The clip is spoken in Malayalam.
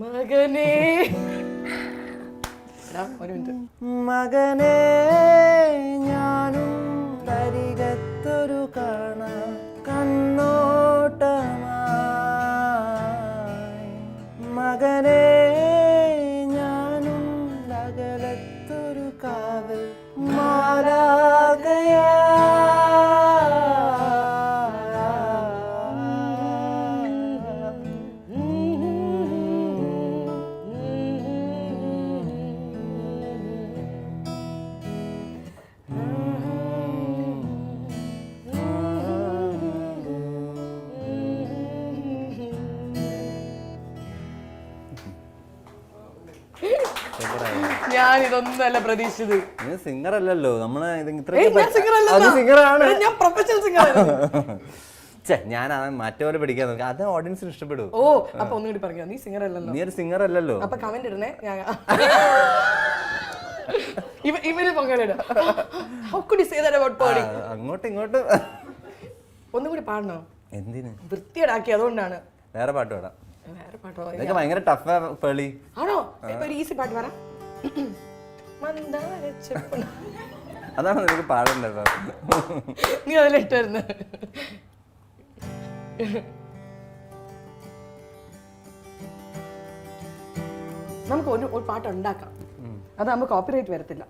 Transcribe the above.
മകനേ ഒരു മിനിറ്റ്. മകനേ ഞാനും തരികത്തൊരു കാണ കണ്ണോട്ടമായി മകനേ ഞാനും അകലത്തൊരു കാവൽ മാലാകയാ ഞാൻ ഇതൊന്നല്ല പ്രതീക്ഷിച്ചത്. സിംഗർ അല്ലല്ലോ നമ്മള് സിംഗറാണ്, ഞാൻ പ്രൊഫഷണൽ സിംഗർ. ഞാൻ മറ്റേ പോലെ പഠിക്കാൻ നോക്കാം, അത് ഓഡിയൻസിന് ഇഷ്ടപ്പെടും. ഓ അപ്പൊ ഒന്നുകൂടി പറയാ, നീ സിംഗർ അല്ലല്ലോ. നീ ഒരു സിംഗർ അല്ലല്ലോ. അപ്പൊ കമന്റ് ഇടണേ. ഇവര് പങ്കാളിടാ. അങ്ങോട്ടും ഇങ്ങോട്ടും ഒന്നുകൂടി പാടണോ? എന്തിന്? വൃത്തിയേടാക്കി, അതുകൊണ്ടാണ്. വേറെ പാട്ട് പാടാം. വേറെ പാട്ടോ? ഇതൊക്കെ ഭയങ്കര ടഫ് പേളി. ആണോ? ഇപ്പൊ ഒരു ഈസി പാട്ട് പറ. അതാണ് നിനക്ക് പാടേണ്ടത്. നീ അതിലിട്ടായിരുന്നു. നമുക്ക് ഒരു പാട്ട് ഉണ്ടാക്കാം, അതാകുമ്പോ കോപ്പിറൈറ്റ് വരത്തില്ല.